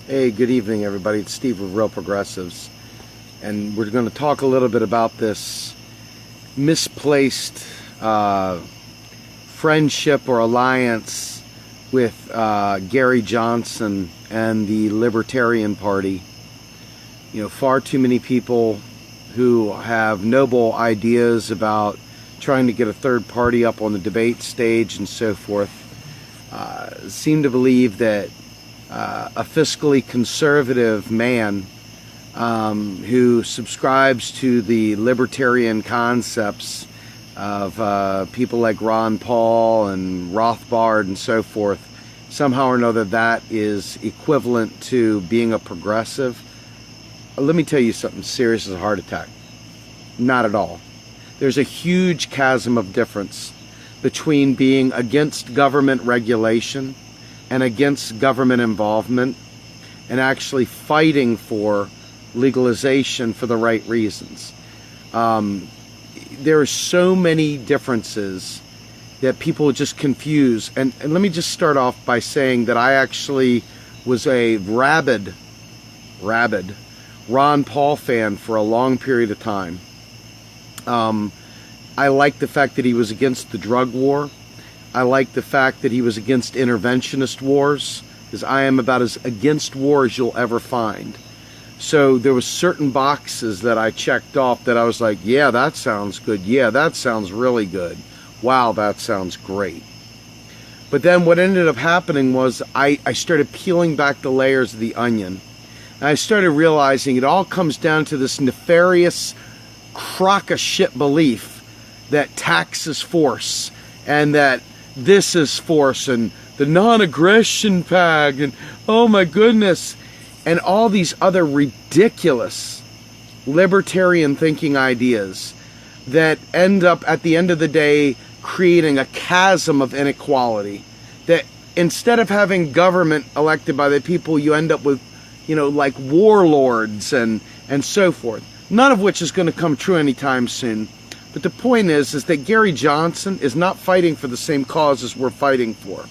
Hey, good evening, everybody. It's Steve with Real Progressives, and we're going to talk a little bit about this misplaced friendship or alliance with Gary Johnson and the Libertarian Party. You know, far too many people who have noble ideas about trying to get a third party up on the debate stage and so forth seem to believe that a fiscally conservative man who subscribes to the libertarian concepts of people like Ron Paul and Rothbard and so forth, somehow or another that is equivalent to being a progressive. Let me tell you something serious as a heart attack. Not at all. There's a huge chasm of difference between being against government regulation and against government involvement and actually fighting for legalization for the right reasons. There are so many differences that people just confuse. And let me just start off by saying that I actually was a rabid Ron Paul fan for a long period of time. I like the fact that he was against the drug war. I like the fact that he was against interventionist wars, because I am about as against war as you'll ever find. So there was certain boxes that I checked off that I was like, yeah, that sounds good. Yeah, that sounds really good. Wow, that sounds great. But then what ended up happening was I started peeling back the layers of the onion. And I started realizing it all comes down to this nefarious crock of shit belief that tax is force, and that this is force, and the non-aggression pact, and oh my goodness, and all these other ridiculous libertarian thinking ideas that end up at the end of the day creating a chasm of inequality, that instead of having government elected by the people, you end up with, you know, like warlords and so forth, none of which is going to come true anytime soon. But the point is that Gary Johnson is not fighting for the same causes we're fighting for.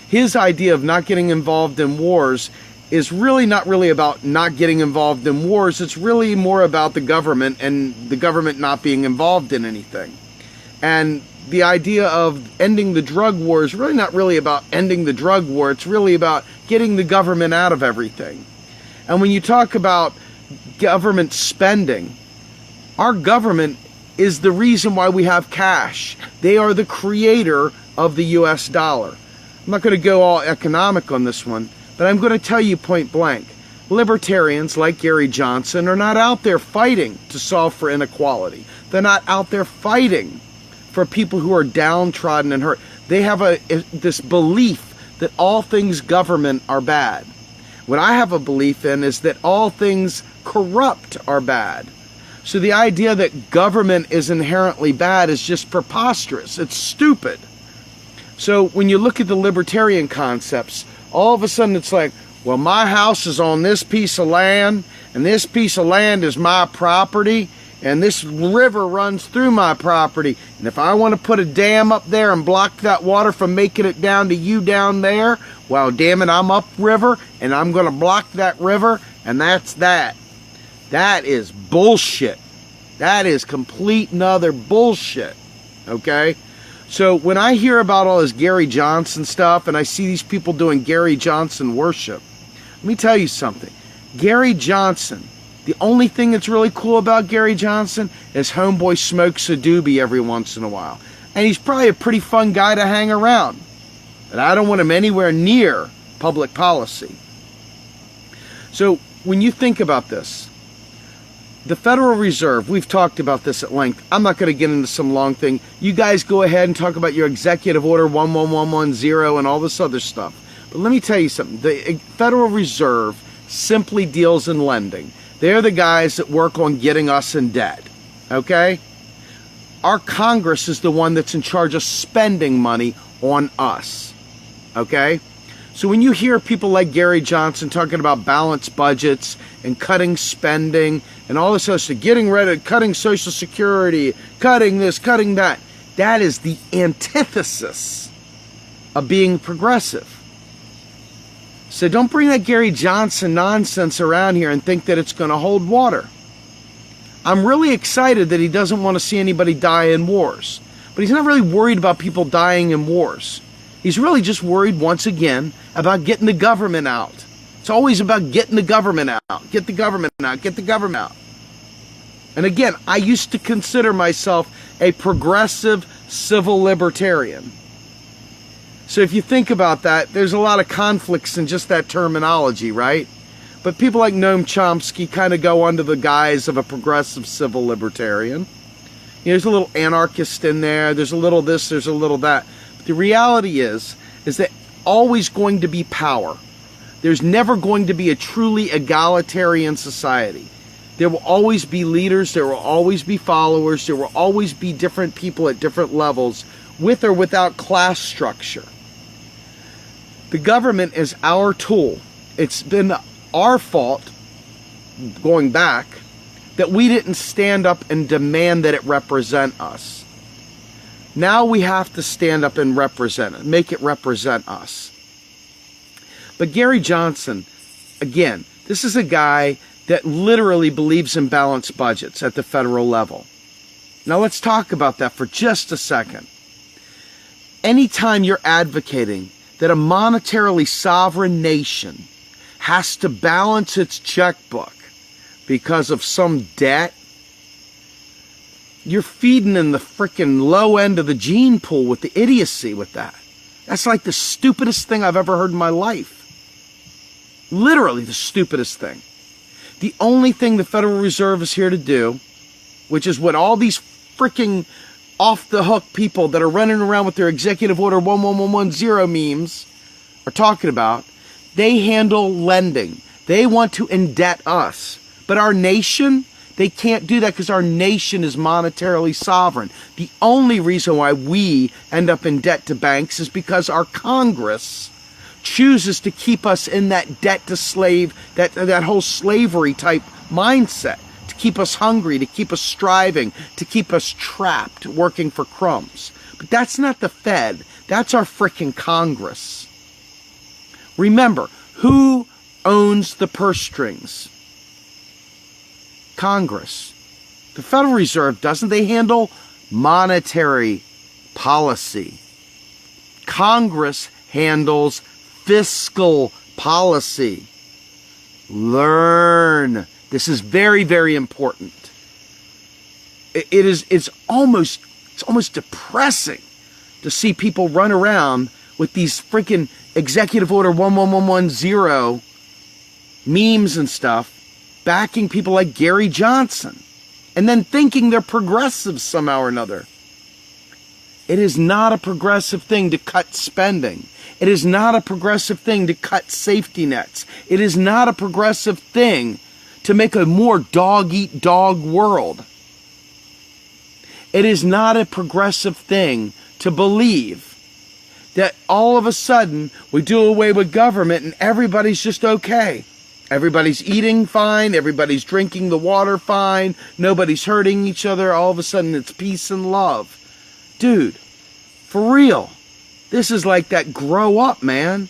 His idea of not getting involved in wars is really not really about not getting involved in wars. It's really more about the government and the government not being involved in anything. And the idea of ending the drug war is really not really about ending the drug war. It's really about getting the government out of everything. And when you talk about government spending, our government is the reason why we have cash. They are the creator of the US dollar. I'm not going to go all economic on this one, but I'm going to tell you point blank. Libertarians like Gary Johnson are not out there fighting to solve for inequality. They're not out there fighting for people who are downtrodden and hurt. They have this belief that all things government are bad. What I have a belief in is that all things corrupt are bad. So the idea that government is inherently bad is just preposterous. It's stupid. So when you look at the libertarian concepts, all of a sudden it's like, well, my house is on this piece of land, and this piece of land is my property, and this river runs through my property. And if I want to put a dam up there and block that water from making it down to you down there, well, damn it, I'm upriver, and I'm going to block that river, and that's that. That is bullshit. That is complete and utter bullshit. Okay? So when I hear about all this Gary Johnson stuff and I see these people doing Gary Johnson worship, let me tell you something. Gary Johnson, the only thing that's really cool about Gary Johnson is homeboy smokes a doobie every once in a while. And he's probably a pretty fun guy to hang around. But I don't want him anywhere near public policy. So when you think about this, the Federal Reserve, we've talked about this at length. I'm not going to get into some long thing. You guys go ahead and talk about your Executive Order 11110 and all this other stuff. But let me tell you something. The Federal Reserve simply deals in lending. They're the guys that work on getting us in debt. Okay? Our Congress is the one that's in charge of spending money on us. Okay? So when you hear people like Gary Johnson talking about balanced budgets and cutting spending and all this other stuff, getting rid of, cutting Social Security, cutting this, cutting that, that is the antithesis of being progressive. So don't bring that Gary Johnson nonsense around here and think that it's going to hold water. I'm really excited that he doesn't want to see anybody die in wars. But he's not really worried about people dying in wars. He's really just worried, once again, about getting the government out. It's always about getting the government out. Get the government out. Get the government out. And again, I used to consider myself a progressive civil libertarian. So if you think about that, there's a lot of conflicts in just that terminology, right? But people like Noam Chomsky kind of go under the guise of a progressive civil libertarian. You know, there's a little anarchist in there. There's a little this, there's a little that. But the reality is that always going to be power. There's never going to be a truly egalitarian society. There will always be leaders. There will always be followers. There will always be different people at different levels, with or without class structure. The government is our tool. It's been our fault, going back, that we didn't stand up and demand that it represent us. Now we have to stand up and represent it, make it represent us. But Gary Johnson, again, this is a guy that literally believes in balanced budgets at the federal level. Now let's talk about that for just a second. Anytime you're advocating that a monetarily sovereign nation has to balance its checkbook because of some debt, you're feeding in the frickin' low end of the gene pool with the idiocy with that. That's like the stupidest thing I've ever heard in my life. Literally the stupidest thing. The only thing the Federal Reserve is here to do, which is what all these frickin' off-the-hook people that are running around with their Executive Order 11110 memes are talking about, they handle lending. They want to indebt us. But our nation, they can't do that because our nation is monetarily sovereign. The only reason why we end up in debt to banks is because our Congress chooses to keep us in that debt to slave, that whole slavery type mindset, to keep us hungry, to keep us striving, to keep us trapped, working for crumbs. But that's not the Fed. That's our frickin' Congress. Remember, who owns the purse strings? Congress. The Federal Reserve doesn't. They handle monetary policy. Congress handles fiscal policy. Learn. This is very, very important. It's almost depressing to see people run around with these freaking Executive Order 11110 memes and stuff, backing people like Gary Johnson, and then thinking they're progressive somehow or another. It is not a progressive thing to cut spending. It is not a progressive thing to cut safety nets. It is not a progressive thing to make a more dog-eat-dog world. It is not a progressive thing to believe that all of a sudden we do away with government and everybody's just okay. Everybody's eating fine. Everybody's drinking the water fine. Nobody's hurting each other. All of a sudden it's peace and love. Dude, for real. This is like that grow up, man.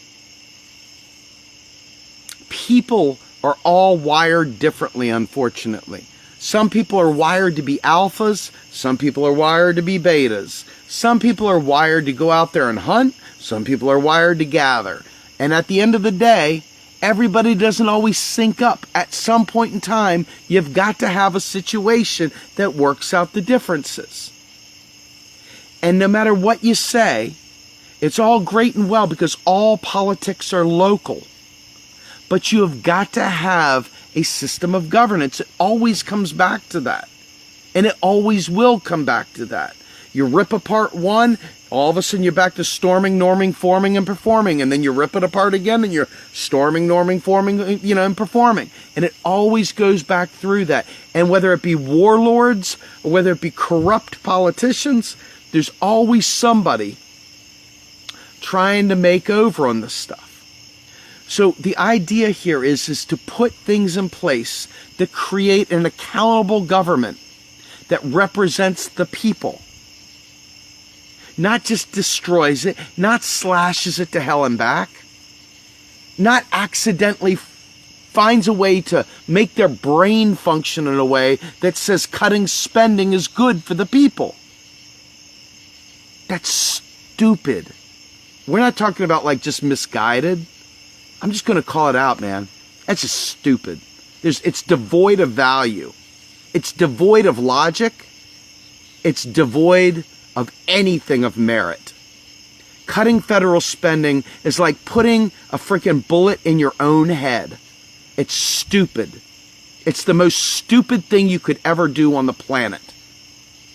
People are all wired differently, unfortunately. Some people are wired to be alphas. Some people are wired to be betas. Some people are wired to go out there and hunt. Some people are wired to gather. And at the end of the day, everybody doesn't always sync up. At some point in time, you've got to have a situation that works out the differences. And no matter what you say, it's all great and well because all politics are local. But you have got to have a system of governance. It always comes back to that. And it always will come back to that. You rip apart one, all of a sudden you're back to storming, norming, forming, and performing. And then you rip it apart again and you're storming, norming, forming, and performing. And it always goes back through that. And whether it be warlords or whether it be corrupt politicians, there's always somebody trying to make over on this stuff. So the idea here is to put things in place that create an accountable government that represents the people. Not just destroys it, not slashes it to hell and back. not accidentally finds a way to make their brain function in a way that says cutting spending is good for the people. That's stupid. We're not talking about like just misguided. I'm just going to call it out, man. That's just stupid. It's devoid of value. It's devoid of logic. It's devoid of anything of merit. Cutting federal spending is like putting a freaking bullet in your own head. It's stupid. It's the most stupid thing you could ever do on the planet.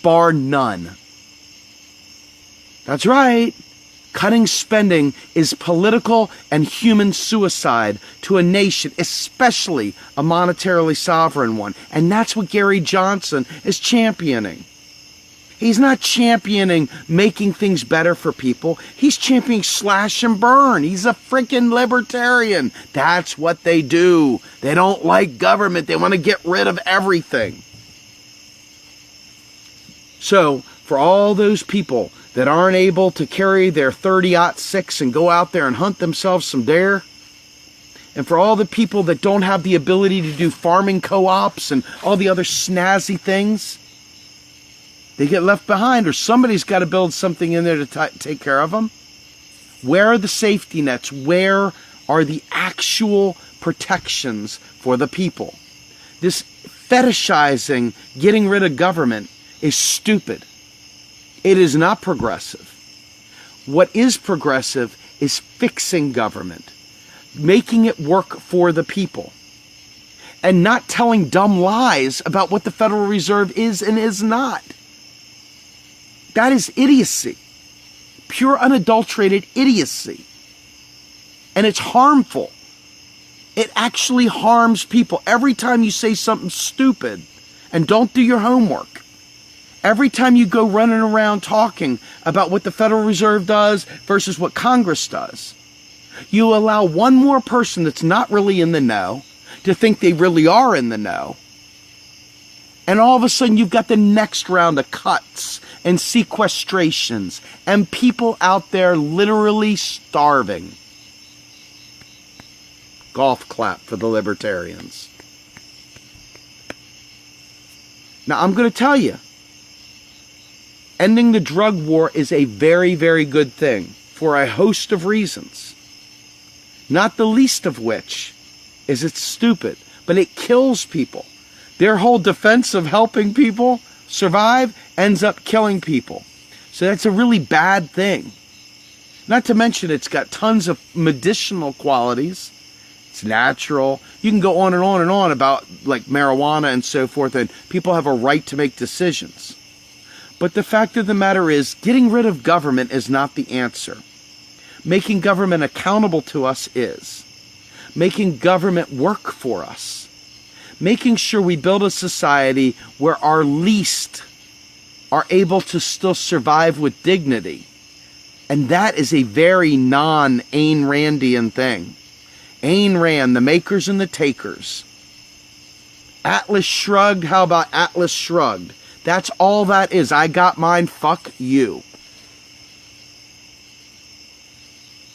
Bar none. That's right. Cutting spending is political and human suicide to a nation, especially a monetarily sovereign one. And that's what Gary Johnson is championing. He's not championing making things better for people. He's championing slash and burn. He's a freaking libertarian. That's what they do. They don't like government. They want to get rid of everything. So, for all those people that aren't able to carry their 30-06 and go out there and hunt themselves some deer, and for all the people that don't have the ability to do farming co-ops and all the other snazzy things, they get left behind, or somebody's got to build something in there to take care of them. Where are the safety nets? Where are the actual protections for the people? This fetishizing getting rid of government is stupid. It is not progressive. What is progressive is fixing government, making it work for the people, and not telling dumb lies about what the Federal Reserve is and is not. That is idiocy. Pure, unadulterated idiocy. And it's harmful. It actually harms people. Every time you say something stupid and don't do your homework, every time you go running around talking about what the Federal Reserve does versus what Congress does, you allow one more person that's not really in the know to think they really are in the know. And all of a sudden you've got the next round of cuts and sequestrations and people out there literally starving. Golf clap for the libertarians. Now I'm going to tell you, ending the drug war is a very, very good thing for a host of reasons. Not the least of which is it's stupid, but it kills people. Their whole defense of helping people survive ends up killing people. So that's a really bad thing. Not to mention it's got tons of medicinal qualities. It's natural. You can go on and on and on about like marijuana and so forth, and people have a right to make decisions. But the fact of the matter is, getting rid of government is not the answer. Making government accountable to us is. Making government work for us. Making sure we build a society where our least are able to still survive with dignity. And that is a very non-Ayn Randian thing. Ayn Rand, the makers and the takers. Atlas Shrugged, how about Atlas Shrugged? That's all that is. I got mine, fuck you.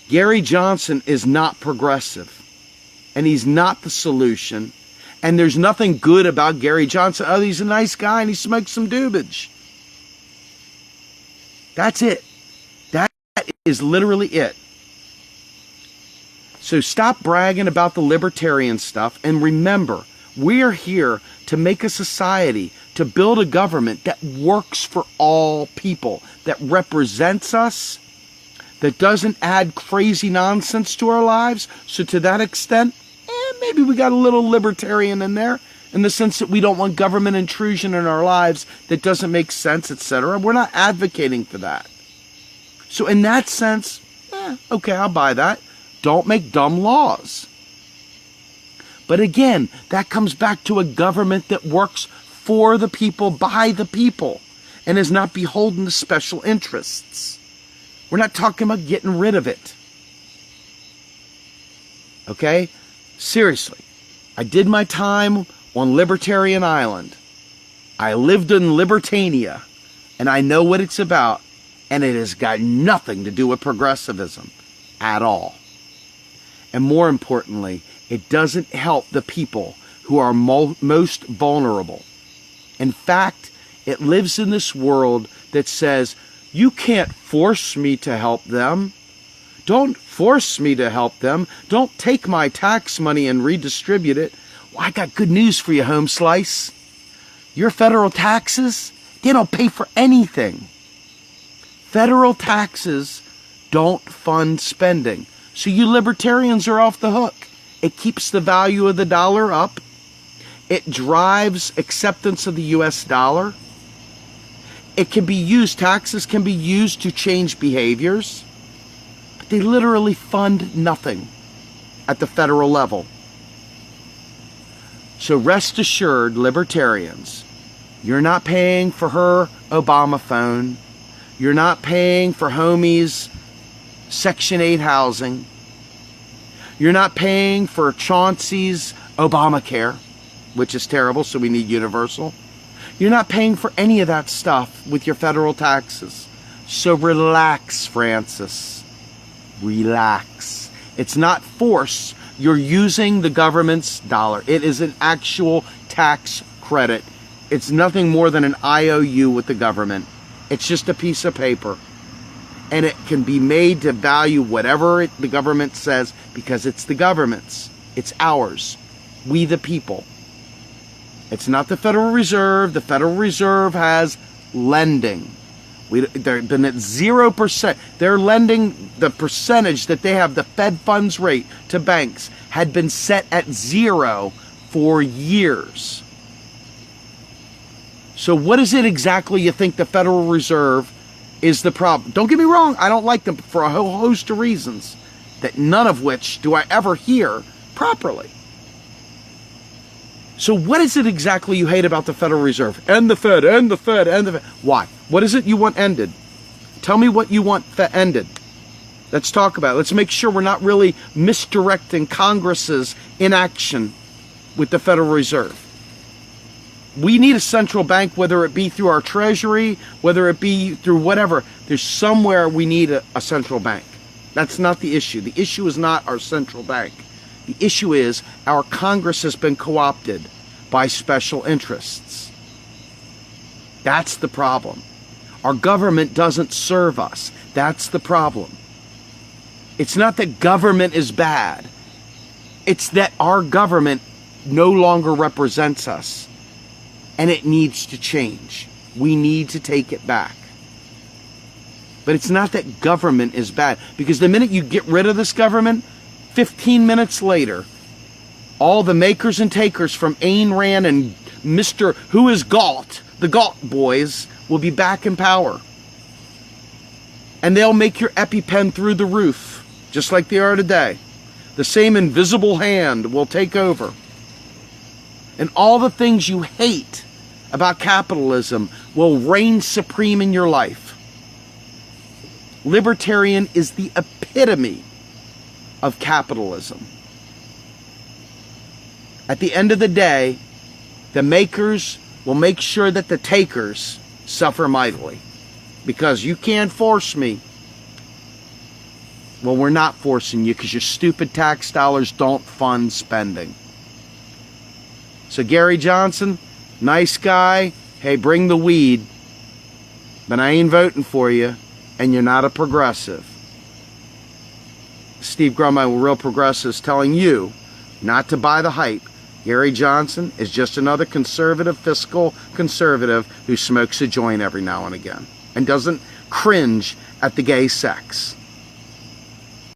Gary Johnson is not progressive. And he's not the solution. And there's nothing good about Gary Johnson. Oh, he's a nice guy and he smokes some doobage. That's it. That is literally it. So stop bragging about the libertarian stuff and remember, we are here to make a society, to build a government that works for all people, that represents us, that doesn't add crazy nonsense to our lives. So to that extent, maybe we got a little libertarian in there, in the sense that we don't want government intrusion in our lives that doesn't make sense, etc. We're not advocating for that. So in that sense, okay, I'll buy that. Don't make dumb laws. But again, that comes back to a government that works for the people, by the people, and is not beholden to special interests. We're not talking about getting rid of it. Okay? Seriously. I did my time on Libertarian Island. I lived in Libertania, and I know what it's about, and it has got nothing to do with progressivism at all. And more importantly, it doesn't help the people who are most vulnerable. In fact, it lives in this world that says, you can't force me to help them. Don't force me to help them. Don't take my tax money and redistribute it. Well, I got good news for you, Home Slice. Your federal taxes, they don't pay for anything. Federal taxes don't fund spending. So you libertarians are off the hook. It keeps the value of the dollar up. It drives acceptance of the US dollar. It can be used, taxes can be used to change behaviors, but they literally fund nothing at the federal level. So rest assured, libertarians, you're not paying for her Obama phone. You're not paying for homies' Section 8 housing. You're not paying for Chauncey's Obamacare, which is terrible, so we need universal. You're not paying for any of that stuff with your federal taxes. So relax, Francis. Relax. It's not force. You're using the government's dollar. It is an actual tax credit. It's nothing more than an IOU with the government. It's just a piece of paper. And it can be made to value whatever the government says because it's the government's. It's ours. We the people. It's not the Federal Reserve. The Federal Reserve has lending. They've been at 0%. They're lending, the percentage that they have, the Fed funds rate to banks, had been set at 0 for years. So what is it exactly you think the Federal Reserve is the problem? Don't get me wrong, I don't like them for a whole host of reasons, that none of which do I ever hear properly. So what is it exactly you hate about the Federal Reserve? And the Fed, and the Fed, and the Fed. Why? What is it you want ended? Tell me what you want ended. Let's talk about it. Let's make sure we're not really misdirecting Congress's inaction with the Federal Reserve. We need a central bank, whether it be through our treasury, whether it be through whatever. There's somewhere we need a central bank. That's not the issue. The issue is not our central bank. The issue is our Congress has been co-opted by special interests. That's the problem. Our government doesn't serve us. That's the problem. It's not that government is bad. It's that our government no longer represents us. And it needs to change. We need to take it back. But it's not that government is bad. Because the minute you get rid of this government, 15 minutes later, all the makers and takers from Ayn Rand and Mr. Who is Galt, the Galt boys, will be back in power. And they'll make your EpiPen through the roof, just like they are today. The same invisible hand will take over. And all the things you hate about capitalism will reign supreme in your life. Libertarian is the epitome of capitalism. At the end of the day, the makers will make sure that the takers suffer mightily. Because you can't force me. Well, we're not forcing you because your stupid tax dollars don't fund spending. So Gary Johnson, nice guy. Hey, bring the weed. But I ain't voting for you, and you're not a progressive. Steve Grummel, Real Progressives, telling you not to buy the hype. Gary Johnson is just another conservative, fiscal conservative who smokes a joint every now and again and doesn't cringe at the gay sex.